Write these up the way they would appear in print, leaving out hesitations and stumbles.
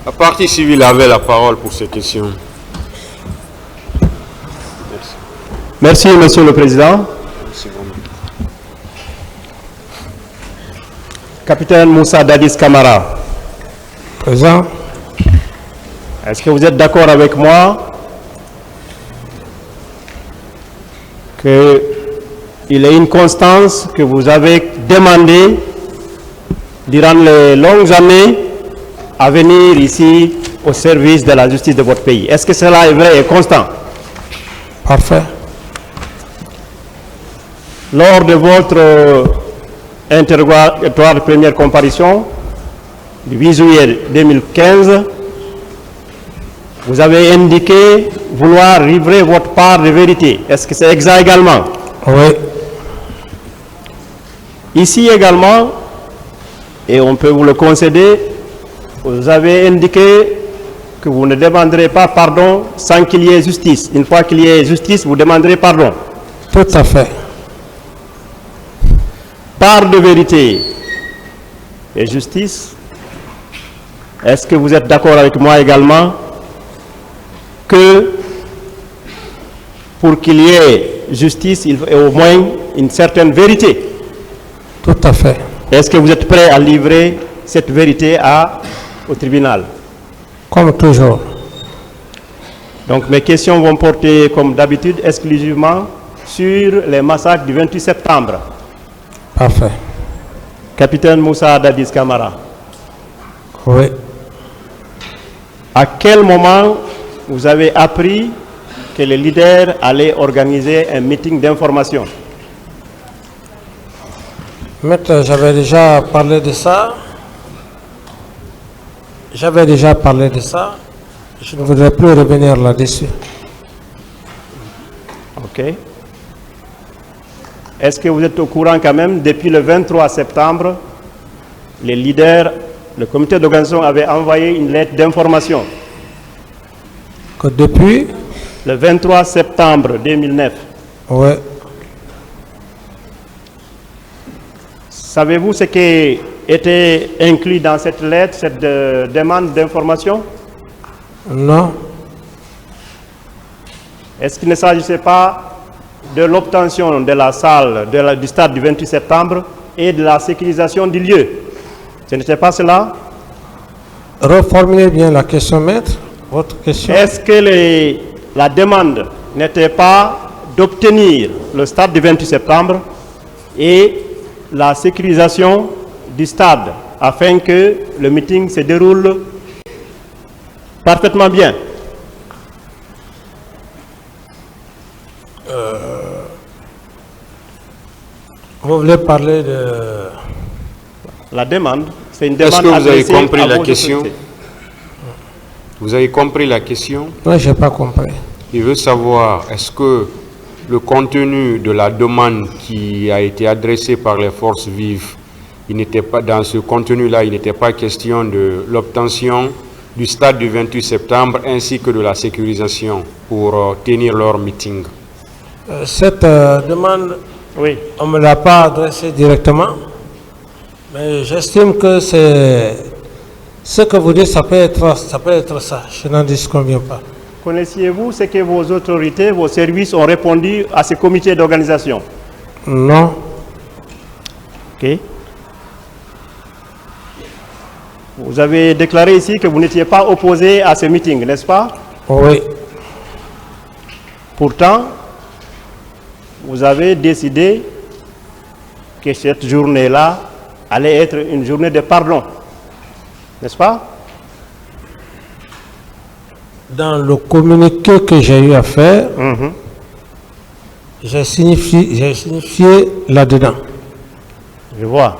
La partie civile avait la parole pour ces questions. Merci, Monsieur le Président. Merci vraiment. Capitaine Moussa Dadis Camara. Présent. Est-ce que vous êtes d'accord avec moi qu'il est une constance que vous avez demandé durant les longues années à venir ici au service de la justice de votre pays? Est-ce que cela est vrai et constant? Parfait. Lors de votre interrogatoire de première comparution du 8 juillet 2015, vous avez indiqué vouloir livrer votre part de vérité. Est-ce que c'est exact également? Oui. Ici également, et on peut vous le concéder, vous avez indiqué que vous ne demanderez pas pardon sans qu'il y ait justice. Une fois qu'il y ait justice, vous demanderez pardon. Tout à fait. Part de vérité et justice. Est-ce que vous êtes d'accord avec moi également que pour qu'il y ait justice, il faut au moins une certaine vérité? Tout à fait. Est-ce que vous êtes prêt à livrer cette vérité au tribunal? Comme toujours. Donc mes questions vont porter, comme d'habitude, exclusivement sur les massacres du 28 septembre. Parfait. Capitaine Moussa Dadis Camara. Oui. À quel moment vous avez appris que les leaders allaient organiser un meeting d'information? Maître, j'avais déjà parlé de ça. Je ne voudrais plus revenir là-dessus. Ok. Est-ce que vous êtes au courant quand même, depuis le 23 septembre, les leaders, le comité d'organisation avait envoyé une lettre d'information? Que depuis? Le 23 septembre 2009. Oui. Savez-vous ce qui était inclus dans cette lettre, cette demande d'information? Non. Est-ce qu'il ne s'agissait pas de l'obtention de la salle du stade du 28 septembre et de la sécurisation du lieu? Ce n'était pas cela? Reformulez bien la question, maître. Votre question. Est-ce que la demande n'était pas d'obtenir le stade du 28 septembre et la sécurisation du stade afin que le meeting se déroule parfaitement bien? Vous voulez parler de... La demande, c'est une demande. Est-ce que vous avez adressée compris à la vos question? autorités. Vous avez compris la question? Non, je n'ai pas compris. Il veut savoir, est-ce que le contenu de la demande qui a été adressée par les forces vives, il n'était pas, dans ce contenu-là, il n'était pas question de l'obtention du stade du 28 septembre ainsi que de la sécurisation pour tenir leur meeting? Cette demande, Oui. on ne me l'a pas adressée directement, mais j'estime que c'est ce que vous dites, ça peut être ça. Je n'en disconviens pas. Connaissiez-vous ce que vos autorités, vos services ont répondu à ce comité d'organisation? Non. Ok. Vous avez déclaré ici que vous n'étiez pas opposé à ce meeting, n'est-ce pas? Oui. Pourtant, vous avez décidé que cette journée-là allait être une journée de pardon, n'est-ce pas? Dans le communiqué que j'ai eu à faire, j'ai signifié là-dedans. Je vois.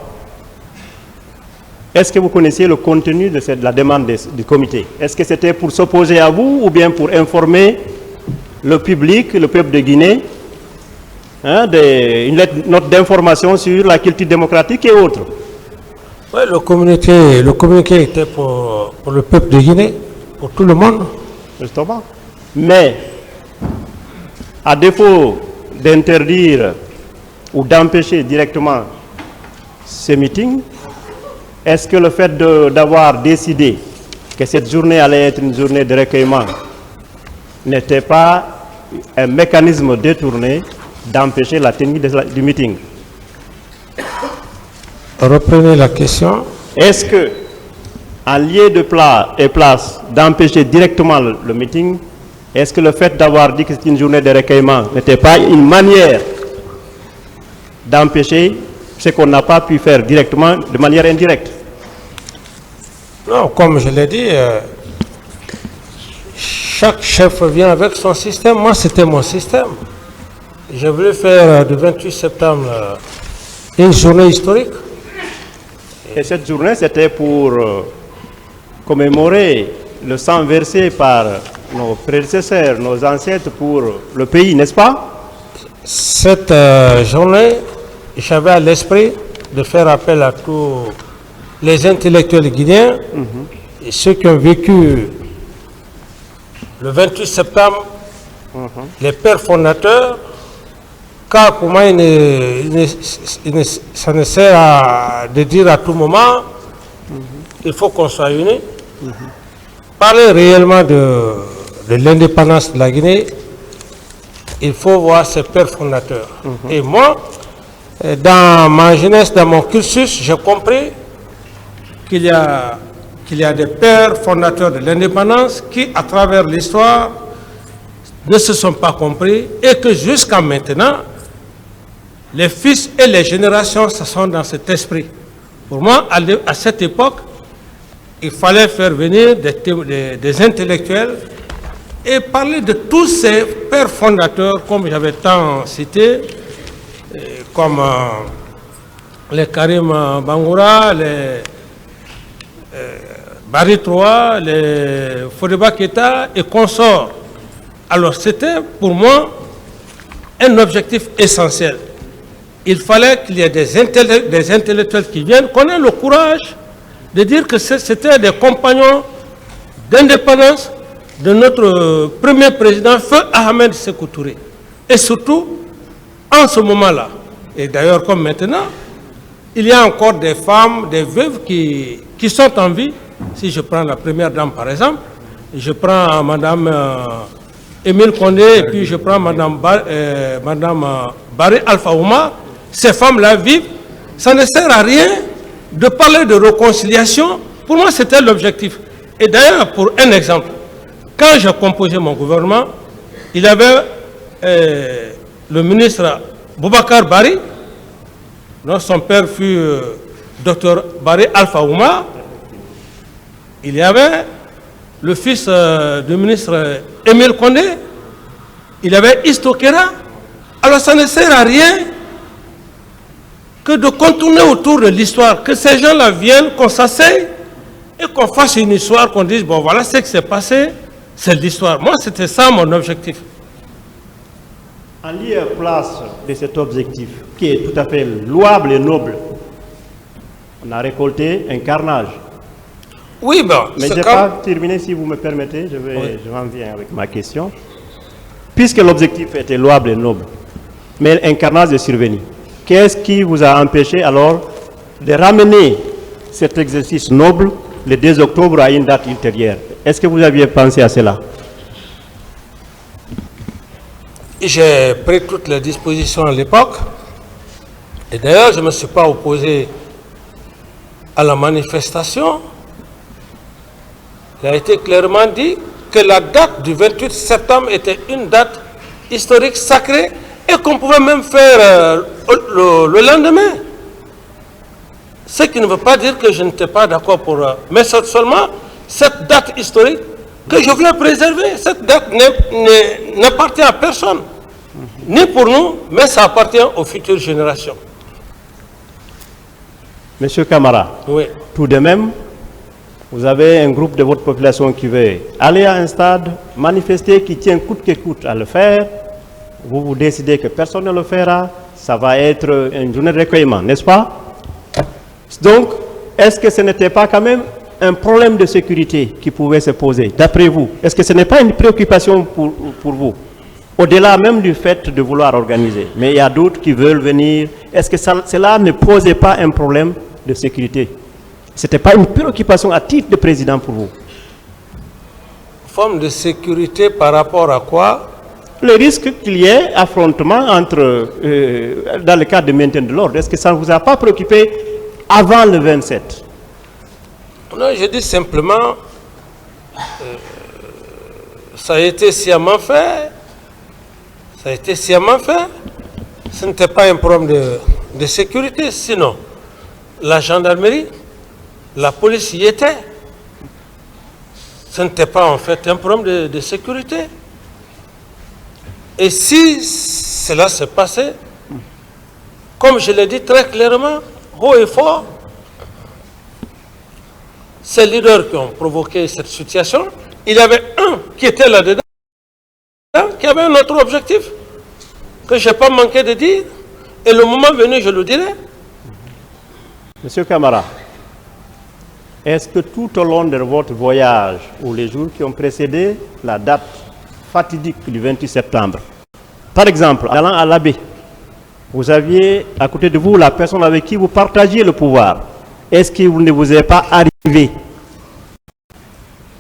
Est-ce que vous connaissiez le contenu de la demande du comité? Est-ce que c'était pour s'opposer à vous ou bien pour informer le public, le peuple de Guinée, une note d'information sur la culture démocratique et autres? Oui, le communiqué était pour le peuple de Guinée, pour tout le monde. Justement. Mais, à défaut d'interdire ou d'empêcher directement ces meetings, est-ce que le fait d'avoir décidé que cette journée allait être une journée de recueillement n'était pas un mécanisme détourné d'empêcher la tenue du meeting. Reprenez la question. Est-ce que, en lieu de place d'empêcher directement le meeting, est-ce que le fait d'avoir dit que c'est une journée de recueillement n'était pas une manière d'empêcher ce qu'on n'a pas pu faire directement de manière indirecte? Non, comme je l'ai dit, chaque chef vient avec son système. Moi, c'était mon système. Je voulais faire du 28 septembre une journée historique. Et cette journée, c'était pour commémorer le sang versé par nos prédécesseurs, nos ancêtres pour le pays, n'est-ce pas? Cette journée, j'avais à l'esprit de faire appel à tous les intellectuels guinéens et ceux qui ont vécu le 28 septembre, les pères fondateurs, car pour moi, ça ne sert de dire à tout moment, il faut qu'on soit unis. Parler réellement de l'indépendance de la Guinée, il faut voir ces pères fondateurs. Et moi, dans ma jeunesse, dans mon cursus, j'ai compris qu'il y a des pères fondateurs de l'indépendance qui, à travers l'histoire, ne se sont pas compris et que jusqu'à maintenant, les fils et les générations se sont dans cet esprit. Pour moi, à cette époque, il fallait faire venir des intellectuels et parler de tous ces pères fondateurs, comme j'avais tant cité, comme les Karim Bangoura, les Barry Troa, les Fodeba Keita et consorts. Alors c'était pour moi un objectif essentiel. Il fallait qu'il y ait des intellectuels qui viennent, qu'on ait le courage de dire que c'était des compagnons d'indépendance de notre premier président, Feu Ahmed Sékou Touré. Et surtout, en ce moment-là, et d'ailleurs comme maintenant, il y a encore des femmes, des veuves qui sont en vie. Si je prends la première dame par exemple, je prends Madame Émile Condé et puis je prends Madame Barry Alpha Ouma. Ces femmes-là vivent. Ça ne sert à rien de parler de réconciliation. Pour moi, c'était l'objectif. Et d'ailleurs, pour un exemple, quand j'ai composé mon gouvernement, il y avait le ministre Boubacar Bari, dont son père fut Dr Barry Alpha Ouma. Il y avait le fils du ministre Émile Condé. Il y avait Isto Kera. Alors ça ne sert à rien que de contourner autour de l'histoire, que ces gens-là viennent, qu'on s'asseye et qu'on fasse une histoire, qu'on dise, bon voilà ce qui s'est passé, c'est l'histoire. Moi, c'était ça mon objectif. En lieu et place de cet objectif, qui est tout à fait louable et noble, on a récolté un carnage. Oui, bon. Mais je n'ai pas terminé, si vous me permettez, je m'en viens avec ma question. Puisque l'objectif était louable et noble, mais un carnage est survenu. Qu'est-ce qui vous a empêché alors de ramener cet exercice noble le 2 octobre à une date ultérieure? Est-ce que vous aviez pensé à cela? J'ai pris toutes les dispositions à l'époque. Et d'ailleurs, je ne me suis pas opposé à la manifestation. Il a été clairement dit que la date du 28 septembre était une date historique sacrée et qu'on pouvait même faire le lendemain. Ce qui ne veut pas dire que je n'étais pas d'accord pour... mais c'est seulement cette date historique que je voulais préserver. Cette date n'appartient à personne, ni pour nous, mais ça appartient aux futures générations. Monsieur Camara, oui. Tout de même, vous avez un groupe de votre population qui veut aller à un stade, manifester, qui tient coûte que coûte à le faire. Vous décidez que personne ne le fera, ça va être une journée de recueillement, n'est-ce pas? Donc, est-ce que ce n'était pas quand même un problème de sécurité qui pouvait se poser, d'après vous? Est-ce que ce n'est pas une préoccupation pour vous? Au-delà même du fait de vouloir organiser, mais il y a d'autres qui veulent venir. Est-ce que cela ne posait pas un problème de sécurité? Ce n'était pas une préoccupation à titre de président pour vous? Forme de sécurité par rapport à quoi? Le risque qu'il y ait affrontement entre, dans le cadre de maintien de l'ordre, est-ce que ça ne vous a pas préoccupé avant le 27? Non, je dis simplement, ça a été sciemment fait. Ça a été sciemment fait. Ce n'était pas un problème de sécurité, sinon la gendarmerie, la police y était. Ce n'était pas en fait un problème de sécurité. Et si cela s'est passé, comme je l'ai dit très clairement, haut et fort, ces leaders qui ont provoqué cette situation, il y avait un qui était là-dedans, qui avait un autre objectif, que je n'ai pas manqué de dire, et le moment venu, je le dirai. Monsieur Camara, est-ce que tout au long de votre voyage, ou les jours qui ont précédé la date fatidique du 28 septembre, par exemple, allant à l'abbé, vous aviez à côté de vous la personne avec qui vous partagiez le pouvoir. Est-ce qu'il ne vous est pas arrivé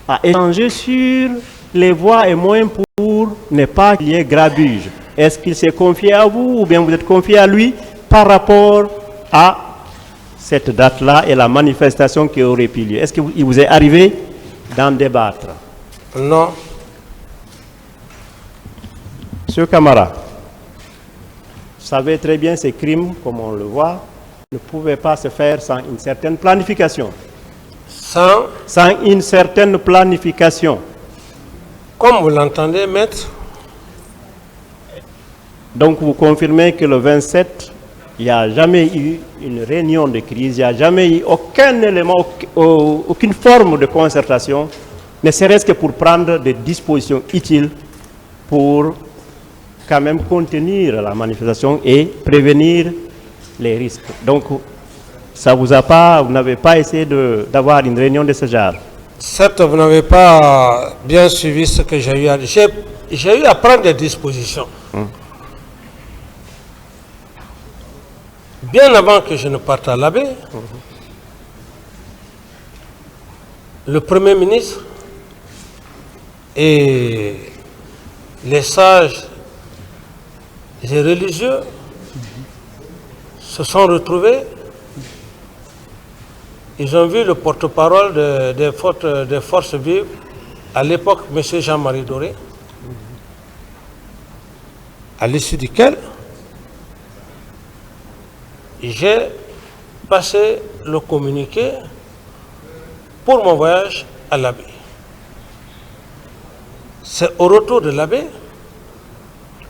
à échanger sur les voies et moyens pour ne pas qu'il y ait grabuge? Est-ce qu'il s'est confié à vous ou bien vous êtes confié à lui par rapport à cette date-là et la manifestation qui aurait pu lieu? Est-ce qu'il vous est arrivé d'en débattre? Non. Monsieur Camara, vous savez très bien ces crimes, comme on le voit, ne pouvaient pas se faire sans une certaine planification. Sans une certaine planification. Comme vous l'entendez, maître. Donc vous confirmez que le 27, il n'y a jamais eu une réunion de crise, il n'y a jamais eu aucun élément, aucune forme de concertation, ne serait-ce que pour prendre des dispositions utiles pour quand même contenir la manifestation et prévenir les risques. Donc, ça vous a pas, vous n'avez pas essayé d'avoir une réunion de ce genre? Certes, vous n'avez pas bien suivi ce que j'ai eu à dire. J'ai eu à prendre des dispositions. Bien avant que je ne parte à l'abbé, le Premier ministre et les sages et religieux se sont retrouvés. Ils ont vu le porte-parole des forces vives, à l'époque, M. Jean-Marie Doré, à l'issue duquel j'ai passé le communiqué pour mon voyage à l'abbé. C'est au retour de l'abbé,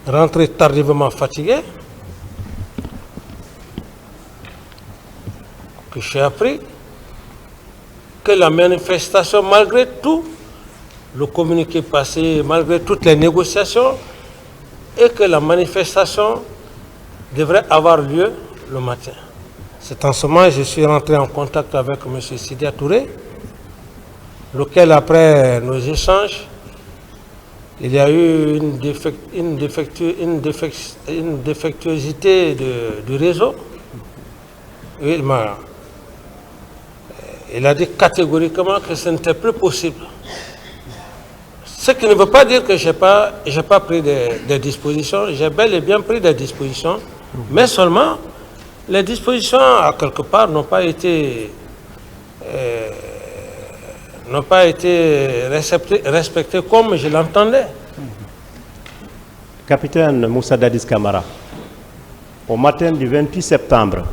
rentré tardivement fatigué, que j'ai appris que la manifestation, malgré tout, le communiqué passé, malgré toutes les négociations, et que la manifestation devrait avoir lieu le matin. C'est en ce moment que je suis rentré en contact avec M. Sidia Touré, lequel, après nos échanges, il y a eu une défectuosité du réseau. Il a dit catégoriquement que ce n'était plus possible. Ce qui ne veut pas dire que je n'ai pas pris des dispositions. J'ai bel et bien pris des dispositions, mais seulement les dispositions, à quelque part, n'ont pas été respectées comme je l'entendais. Capitaine Moussa Dadis Camara, au matin du 28 septembre,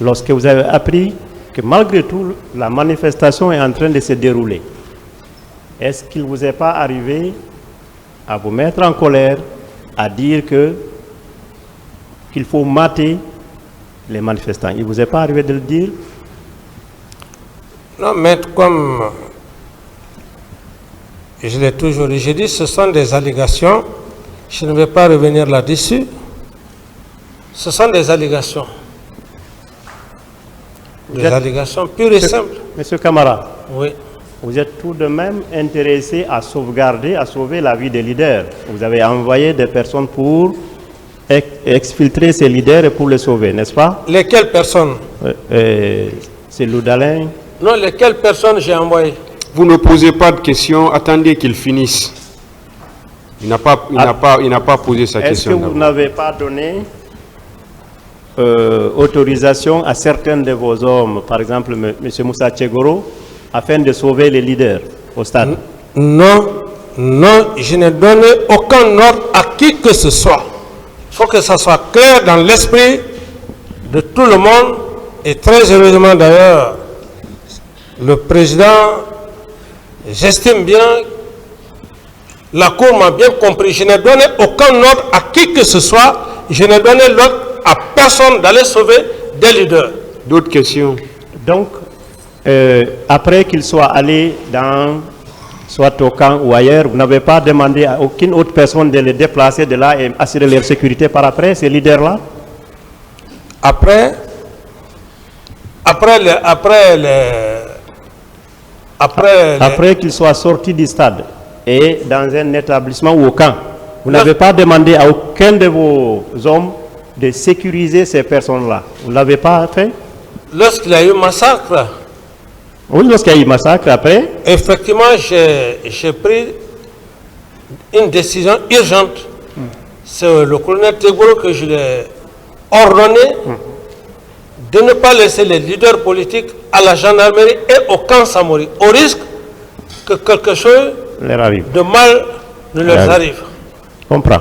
lorsque vous avez appris que malgré tout, la manifestation est en train de se dérouler, est-ce qu'il ne vous est pas arrivé à vous mettre en colère, à dire qu'il faut mater les manifestants? Il ne vous est pas arrivé de le dire? Non, maître, comme je l'ai toujours dit, j'ai dit ce sont des allégations. Je ne vais pas revenir là-dessus. Ce sont des allégations. Des allégations pures et simples. Monsieur Camara, oui. Vous êtes tout de même intéressé à sauvegarder, à sauver la vie des leaders. Vous avez envoyé des personnes pour exfiltrer ces leaders et pour les sauver, n'est-ce pas? Lesquelles personnes? C'est Loudalin. Non, lesquelles personnes j'ai envoyé? Vous ne posez pas de questions, attendez qu'il finisse. Il n'a pas posé sa question. Est-ce que vous n'avez pas donné autorisation à certains de vos hommes, par exemple M. Moussa Tchegoro, afin de sauver les leaders au stade? Non, non, je n'ai donné aucun ordre à qui que ce soit. Il faut que ça soit clair dans l'esprit de tout le monde. Et très heureusement d'ailleurs, le président, j'estime bien, la Cour m'a bien compris. Je n'ai donné aucun ordre à qui que ce soit. Je n'ai donné l'ordre à personne d'aller sauver des leaders. D'autres questions? Donc, après qu'ils soient allés dans, soit au camp ou ailleurs, vous n'avez pas demandé à aucune autre personne de les déplacer de là et assurer leur sécurité par après, ces leaders-là? Après qu'ils soient sortis du stade et dans un établissement ou au camp, vous n'avez pas demandé à aucun de vos hommes de sécuriser ces personnes-là? Vous ne l'avez pas fait? Lorsqu'il y a eu massacre, oui, lorsqu'il y a eu massacre, après? Effectivement, j'ai pris une décision urgente. C'est le colonel Tchegoro que je l'ai ordonné de ne pas laisser les leaders politiques à la gendarmerie et au camp Samori, au risque que quelque chose de mal ne leur arrive. Je comprends.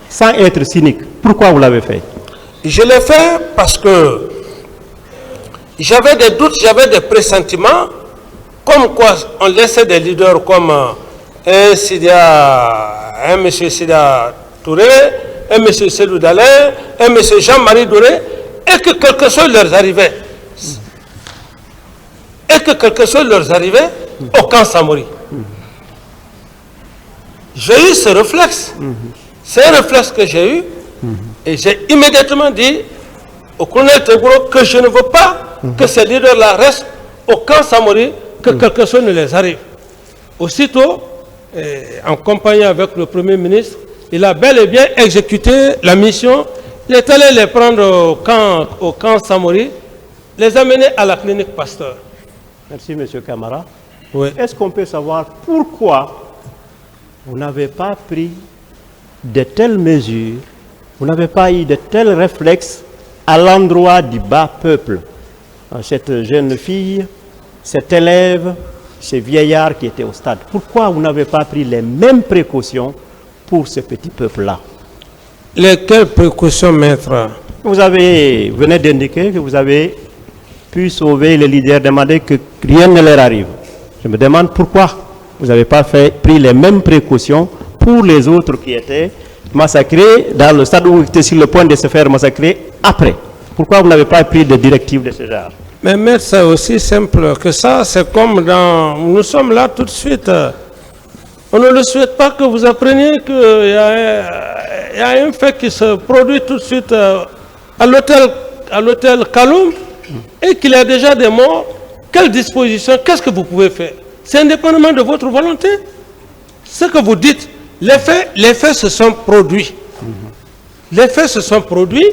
Sans être cynique, pourquoi vous l'avez fait? Je l'ai fait parce que j'avais des doutes, j'avais des pressentiments, comme quoi on laissait des leaders comme un M. Sida Touré, un M. Selou Dalin, un M. Jean-Marie Doré, et que quelque chose leur arrivait. Au camp Samori. J'ai eu ce réflexe. C'est un réflexe que j'ai eu. Et j'ai immédiatement dit au colonel Tchegoro que je ne veux pas que ces leaders-là restent au camp Samori, que quelque chose ne les arrive. Aussitôt, en compagnie avec le Premier ministre, il a bel et bien exécuté la mission. Il est allé les prendre au camp Samori, les amener à la clinique Pasteur. Merci, M. Camara. Oui. Est-ce qu'on peut savoir pourquoi vous n'avez pas pris de telles mesures, vous n'avez pas eu de tels réflexes à l'endroit du bas peuple? Cette jeune fille, cet élève, ces vieillards qui étaient au stade. Pourquoi vous n'avez pas pris les mêmes précautions pour ce petit peuple-là? Lesquelles précautions, maître? Vous venez d'indiquer que vous avez pu sauver les leaders, demander que rien ne leur arrive. Je me demande pourquoi vous n'avez pas pris les mêmes précautions pour les autres qui étaient massacrés dans le stade où vous étiez sur le point de se faire massacrer après. Pourquoi vous n'avez pas pris de directives de ce genre? Mais maître, c'est aussi simple que ça. C'est comme dans... Nous sommes là tout de suite. On ne le souhaite pas que vous appreniez qu'il y a un fait qui se produit tout de suite à l'hôtel Kaloum et qu'il y a déjà des morts. Quelle disposition? Qu'est-ce que vous pouvez faire? C'est indépendamment de votre volonté. Ce que vous dites, les faits se sont produits. Les faits se sont produits.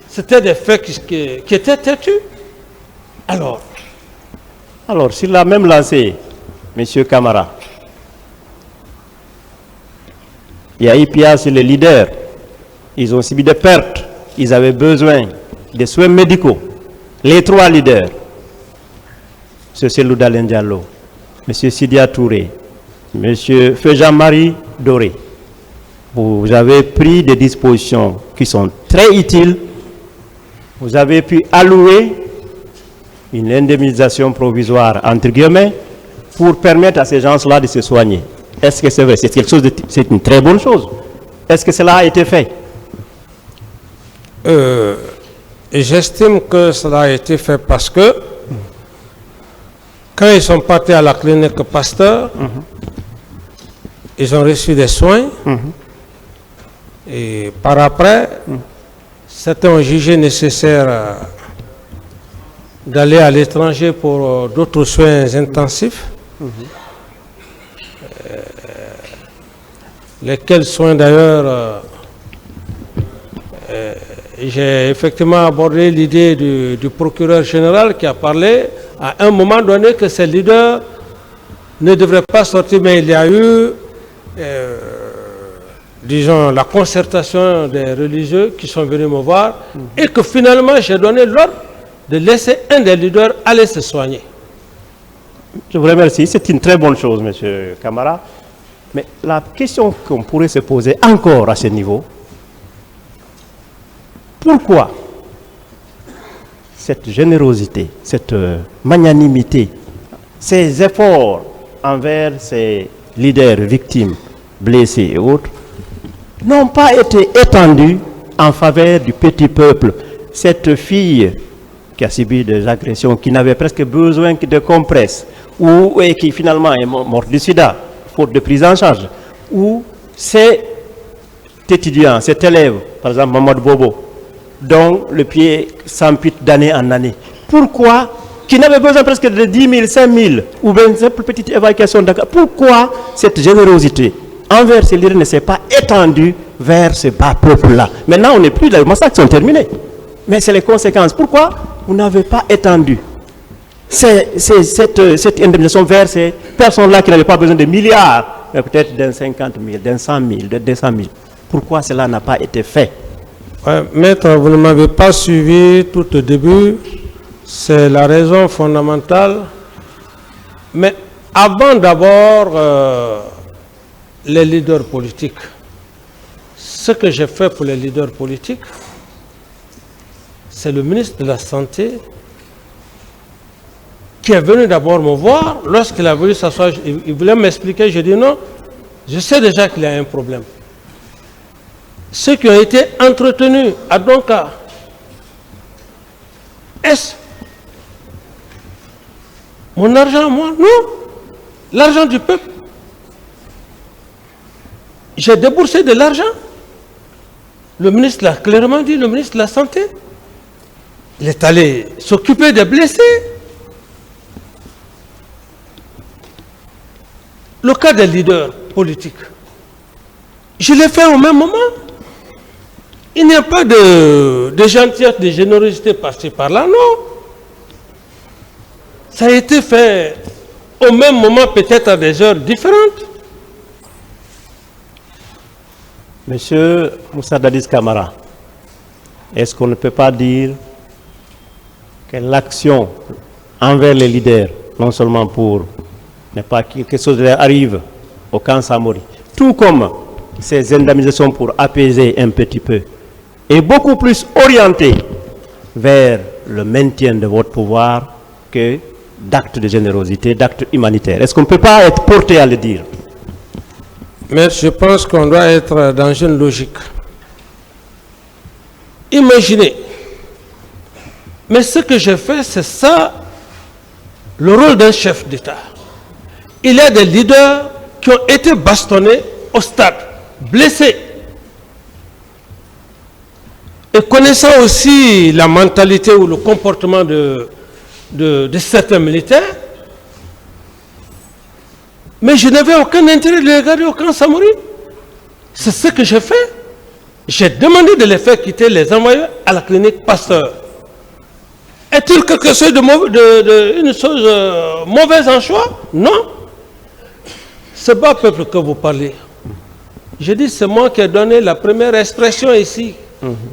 C'était des faits qui étaient têtus. Alors, s'il a même lancé, M. Camara, il y a eu pire sur les leaders. Ils ont subi des pertes. Ils avaient besoin de soins médicaux. Les trois leaders, M. Selou Dalin Diallo, M. Sidia Touré, M. Jean-Marie Doré, vous avez pris des dispositions qui sont très utiles. Vous avez pu allouer une indemnisation provisoire, entre guillemets, pour permettre à ces gens-là de se soigner. Est-ce que c'est vrai? C'est quelque chose c'est une très bonne chose. Est-ce que cela a été fait? J'estime que cela a été fait parce que quand ils sont partis à la clinique Pasteur, ils ont reçu des soins et par après, certains ont jugé nécessaire d'aller à l'étranger pour d'autres soins intensifs. Lesquels soins d'ailleurs, j'ai effectivement abordé l'idée du procureur général qui a parlé à un moment donné que ces leaders ne devrait pas sortir, mais il y a eu, disons, la concertation des religieux qui sont venus me voir et que finalement j'ai donné l'ordre de laisser un des leaders aller se soigner. Je vous remercie, c'est une très bonne chose, M. Camara. Mais la question qu'on pourrait se poser encore à ce niveau, pourquoi cette générosité, cette magnanimité, ces efforts envers ces leaders victimes, blessés et autres, n'ont pas été étendus en faveur du petit peuple? Cette fille qui a subi des agressions, qui n'avait presque besoin que de compresses, et qui finalement est morte du sida, faute de prise en charge, ou cet étudiant, cet élève, par exemple Mamadou Bobo, dont le pied s'ampute d'année en année. Pourquoi, qui n'avait besoin presque de 10 000, 5 000, ou bien une simple petite évacuation d'accord, pourquoi cette générosité envers ces leaders ne s'est pas étendue vers ce bas peuple-là? Maintenant, on n'est plus, les massacres sont terminés. Mais c'est les conséquences. Pourquoi vous n'avez pas étendu cette indemnisation vers ces personnes-là qui n'avaient pas besoin de milliards, mais peut-être d'un 50 000, d'un 100 000, de 200 000? Pourquoi cela n'a pas été fait? Ouais, maître, vous ne m'avez pas suivi tout au début. C'est la raison fondamentale. Mais avant d'abord les leaders politiques, ce que j'ai fait pour les leaders politiques, c'est le ministre de la Santé qui est venu d'abord me voir. Lorsqu'il a voulu s'asseoir, il voulait m'expliquer. Je dis non, je sais déjà qu'il y a un problème. Ceux qui ont été entretenus à Donka, est-ce mon argent, moi? Non, l'argent du peuple. J'ai déboursé de l'argent. Le ministre l'a clairement dit, le ministre de la Santé. Il est allé s'occuper des blessés. Le cas des leaders politiques, je l'ai fait au même moment. Il n'y a pas de gentillesse, de générosité par-ci, par-là, non. Ça a été fait au même moment, peut-être à des heures différentes. Monsieur Moussa Dadis Camara, est-ce qu'on ne peut pas dire que l'action envers les leaders, non seulement pour ne pas que quelque chose leur arrive au camp Samori, tout comme ces indemnisations pour apaiser un petit peu, est beaucoup plus orientée vers le maintien de votre pouvoir que d'actes de générosité, d'actes humanitaires? Est-ce qu'on ne peut pas être porté à le dire? Mais je pense qu'on doit être dans une logique. Imaginez. Mais ce que j'ai fait, c'est ça, le rôle d'un chef d'État. Il y a des leaders qui ont été bastonnés au stade, blessés. Et connaissant aussi la mentalité ou le comportement de certains militaires, mais je n'avais aucun intérêt de les regarder au camp Samori. C'est ce que j'ai fait. J'ai demandé de les faire quitter, les envoyer à la clinique Pasteur. Est-il quelque chose une chose mauvaise en choix? Non. Ce bas peuple que vous parlez, je dis c'est moi qui ai donné la première expression ici.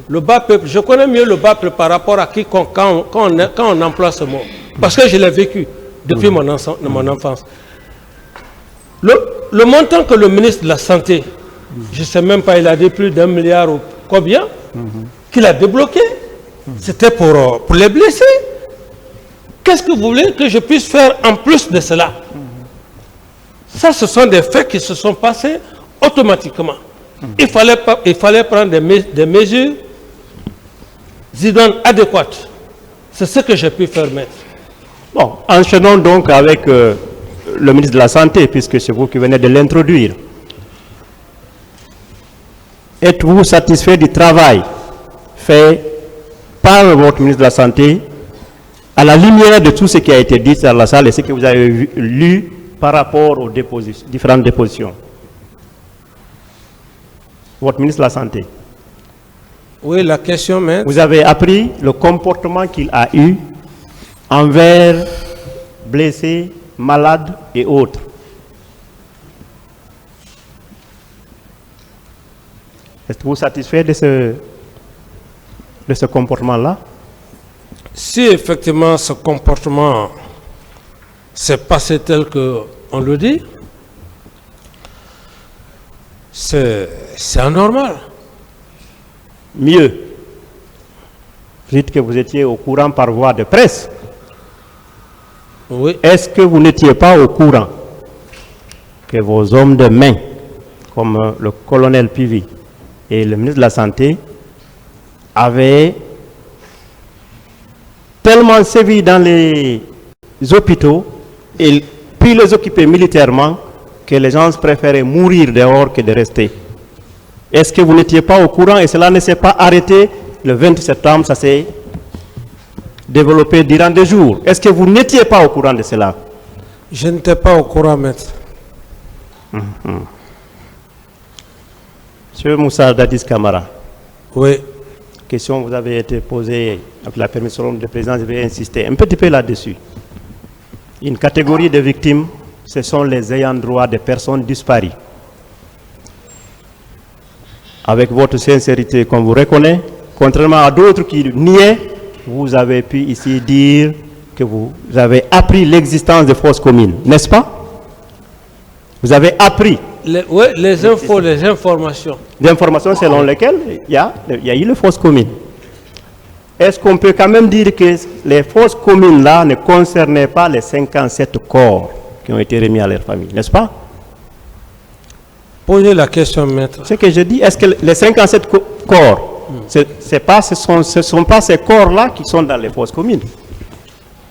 Le bas peuple, je connais mieux le bas peuple par rapport à quiconque quand on emploie ce mot. Parce que je l'ai vécu depuis mon enfance. Le montant que le ministre de la Santé, je ne sais même pas, il a dit plus d'1 milliard ou combien, qu'il a débloqué, c'était pour les blessés. Qu'est-ce que vous voulez que je puisse faire en plus de cela? Ça, ce sont des faits qui se sont passés automatiquement. Il fallait prendre des mesures idoines adéquates. C'est ce que j'ai pu faire, maître. Bon, enchaînons donc avec le ministre de la Santé, puisque c'est vous qui venez de l'introduire. Êtes-vous satisfait du travail fait par votre ministre de la Santé à la lumière de tout ce qui a été dit dans la salle et ce que vous avez lu par rapport aux différentes dépositions? Votre ministre de la Santé. Oui, la question, maître. Vous avez appris le comportement qu'il a eu envers blessés, malades et autres. Êtes-vous satisfait de ce comportement-là? Si effectivement ce comportement s'est passé tel qu'on le dit, c'est anormal. Mieux, vous dites que vous étiez au courant par voie de presse. Oui. Est-ce que vous n'étiez pas au courant que vos hommes de main, comme le colonel Pivi et le ministre de la Santé, avaient tellement sévi dans les hôpitaux et puis les occuper militairement que les gens préféraient mourir dehors que de rester? Est-ce que vous n'étiez pas au courant et cela ne s'est pas arrêté le 28 septembre, ça s'est développé durant des jours? Est-ce que vous n'étiez pas au courant de cela? Je n'étais pas au courant, maître. Monsieur Moussa Dadis Camara. Oui. Question vous avez été posée avec la permission du président, je vais insister un petit peu là-dessus. Une catégorie de victimes, ce sont les ayants droit des personnes disparues. Avec votre sincérité qu'on vous reconnaît, contrairement à d'autres qui niaient, vous avez pu ici dire que vous avez appris l'existence de fausses communes, n'est-ce pas? Vous avez appris. Oui, les infos, les informations. Des informations selon lesquelles il y a eu les fausses communes. Est-ce qu'on peut quand même dire que les fausses communes-là ne concernaient pas les 57 corps qui ont été remis à leur famille, n'est-ce pas? Posez la question, maître. Ce que je dis, est-ce que les 57 corps, ce ne sont pas ces corps-là qui sont dans les fausses communes?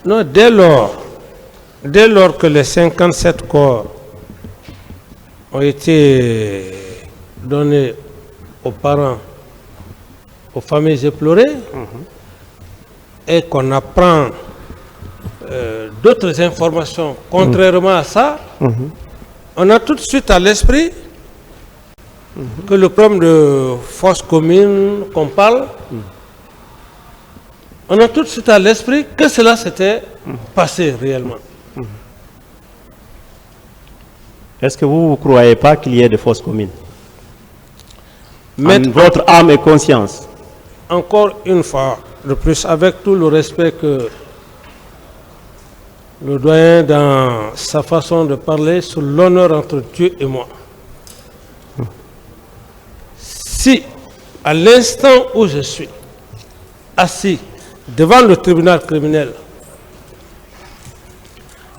Non, dès lors que les 57 corps ont été donnés aux parents, aux familles éplorées, et qu'on apprend d'autres informations contrairement à ça, on a tout de suite à l'esprit que le problème de fausses communes qu'on parle, on a tout de suite à l'esprit que cela s'était passé réellement. Est-ce que vous ne croyez pas qu'il y ait de fausses communes? Mais votre âme et conscience. Encore une fois, de plus, avec tout le respect que le doyen dans sa façon de parler sur l'honneur entre Dieu et moi. Si, à l'instant où je suis assis devant le tribunal criminel,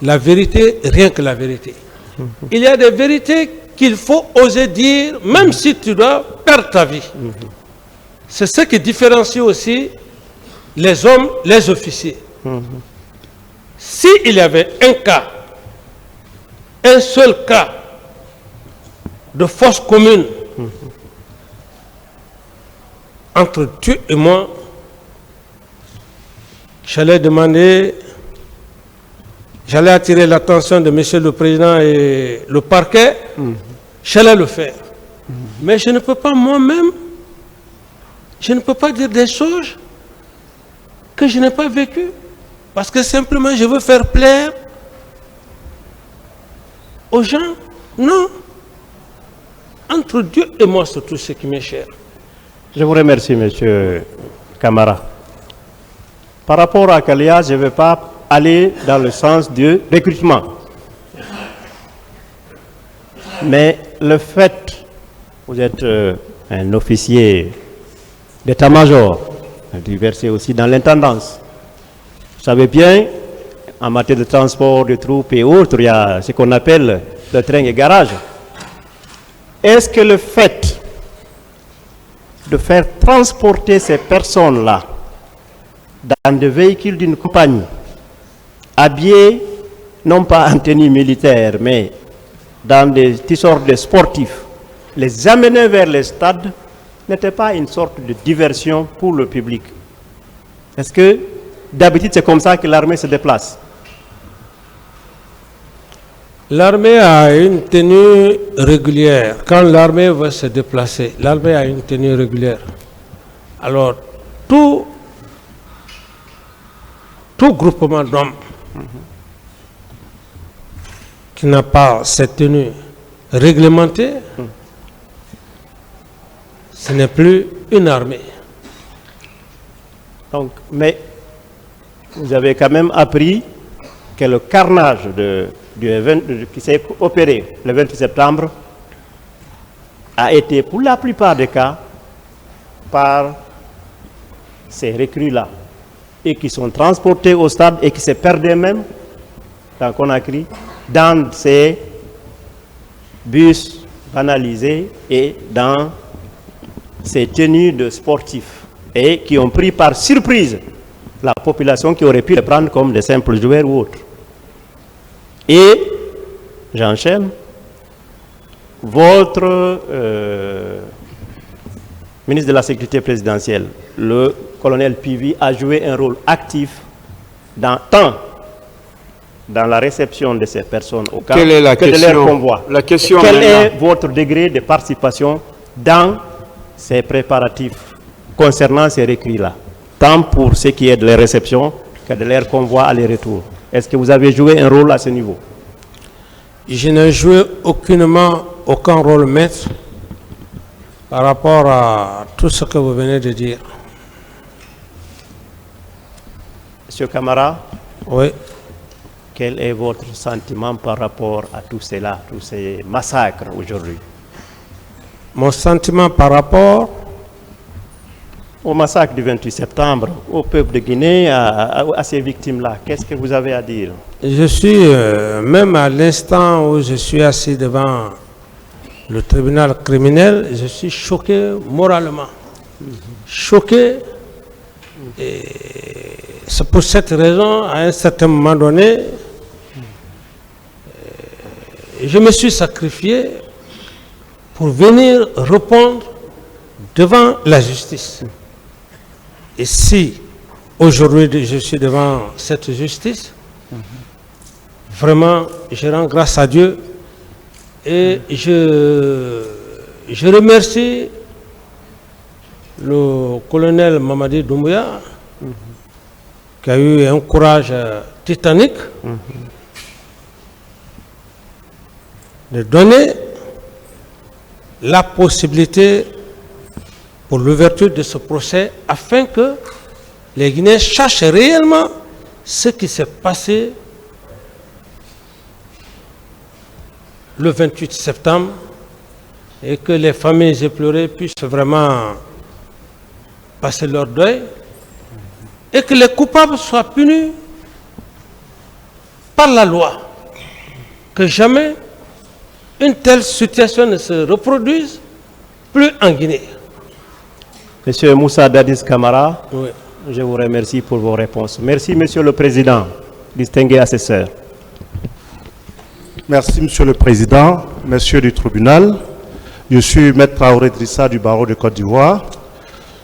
la vérité, rien que la vérité. Il y a des vérités qu'il faut oser dire, même si tu dois perdre ta vie. C'est ce qui différencie aussi les hommes, les officiers. S'il y avait un seul cas de fausse commune entre Dieu et moi, j'allais attirer l'attention de Monsieur le Président et le parquet, j'allais le faire. Mais je ne peux pas moi-même, je ne peux pas dire des choses que je n'ai pas vécues, parce que simplement je veux faire plaire aux gens. Non. Entre Dieu et moi, c'est tout ce qui m'est cher. Je vous remercie, Monsieur Camara. Par rapport à Kalia, je ne vais pas aller dans le sens du recrutement. Mais le fait, vous êtes un officier d'état-major, versé aussi dans l'intendance. Vous savez bien, en matière de transport de troupes et autres, il y a ce qu'on appelle le train et garage. Est-ce que le fait de faire transporter ces personnes-là dans des véhicules d'une compagnie, habillés non pas en tenue militaire, mais dans des sortes de sportifs, les amener vers les stades, n'était pas une sorte de diversion pour le public? Est-ce que d'habitude c'est comme ça que l'armée se déplace? L'armée a une tenue régulière. Quand l'armée va se déplacer, l'armée a une tenue régulière. Alors, tout groupement d'hommes qui n'a pas cette tenue réglementée, Ce n'est plus une armée. Donc, mais vous avez quand même appris que le carnage qui s'est opéré le 28 septembre a été, pour la plupart des cas, par ces recrues-là, et qui sont transportés au stade et qui se perdaient même dans Conakry, dans ces bus banalisés et dans ces tenues de sportifs, et qui ont pris par surprise la population qui aurait pu les prendre comme des simples joueurs ou autres. Et, j'enchaîne, votre ministre de la Sécurité présidentielle, le colonel Pivi, a joué un rôle actif tant dans la réception de ces personnes au camp que de leur convoi. La question Quel est votre degré de participation dans ces préparatifs concernant ces recrues-là, tant pour ce qui est de la réception que de leur convoi aller-retour? Est-ce que vous avez joué un rôle à ce niveau? Je n'ai joué aucun rôle maître par rapport à tout ce que vous venez de dire. Monsieur Camara, oui. Quel est votre sentiment par rapport à tout cela, tous ces massacres aujourd'hui? Mon sentiment par rapport au massacre du 28 septembre, au peuple de Guinée, à ces victimes-là, qu'est-ce que vous avez à dire? Je suis, même à l'instant où je suis assis devant le tribunal criminel, je suis choqué moralement. Choqué. Et c'est pour cette raison, à un certain moment donné, je me suis sacrifié pour venir répondre devant la justice. Et si aujourd'hui je suis devant cette justice, vraiment je rends grâce à Dieu et je remercie le colonel Mamadi Doumbouya qui a eu un courage titanique de donner la possibilité pour l'ouverture de ce procès afin que les Guinéens sachent réellement ce qui s'est passé le 28 septembre et que les familles éplorées puissent vraiment passer leur deuil et que les coupables soient punis par la loi. Que jamais une telle situation ne se reproduise plus en Guinée. Monsieur Moussa Dadis Camara, Oui. je vous remercie pour vos réponses. Merci, Monsieur le Président, distingué assesseur. Merci, Monsieur le Président, Messieurs du tribunal. Je suis Maître Traoré Drissa du barreau de Côte d'Ivoire.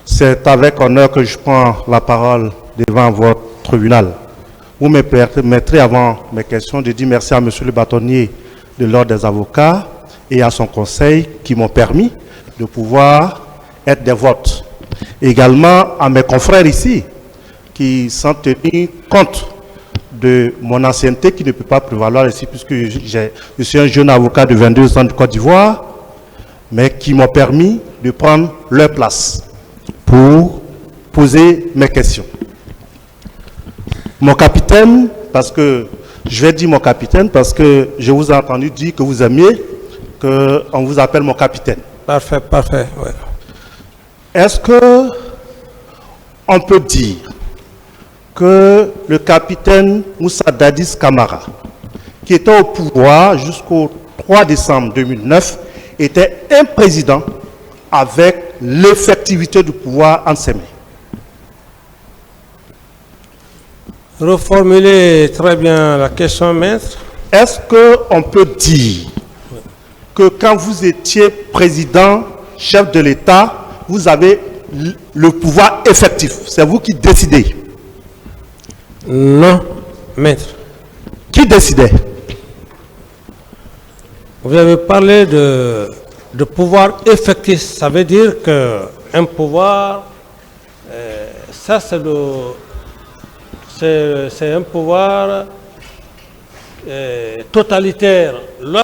C'est avec honneur que je prends la parole devant votre tribunal. Vous me permettrez, avant mes questions, de dire merci à Monsieur le bâtonnier de l'Ordre des avocats et à son conseil qui m'ont permis de pouvoir être des votes. Également à mes confrères ici qui sont tenus compte de mon ancienneté qui ne peut pas prévaloir ici puisque je suis un jeune avocat de 22 ans de Côte d'Ivoire, mais qui m'ont permis de prendre leur place pour poser mes questions. Mon capitaine, parce que je vais dire mon capitaine parce que je vous ai entendu dire que vous aimiez qu'on vous appelle mon capitaine. Parfait, parfait. Ouais. Est-ce que on peut dire que le capitaine Moussa Dadis Camara, qui était au pouvoir jusqu'au 3 décembre 2009, était un président avec l'effectivité du pouvoir en ses mains? Reformulez très bien la question, maître. Est-ce qu'on peut dire que quand vous étiez président, chef de l'État, vous avez le pouvoir effectif? C'est vous qui décidez? Non, maître. Qui décidait? Vous avez parlé de pouvoir effectif. Ça veut dire qu'un pouvoir, ça c'est un pouvoir totalitaire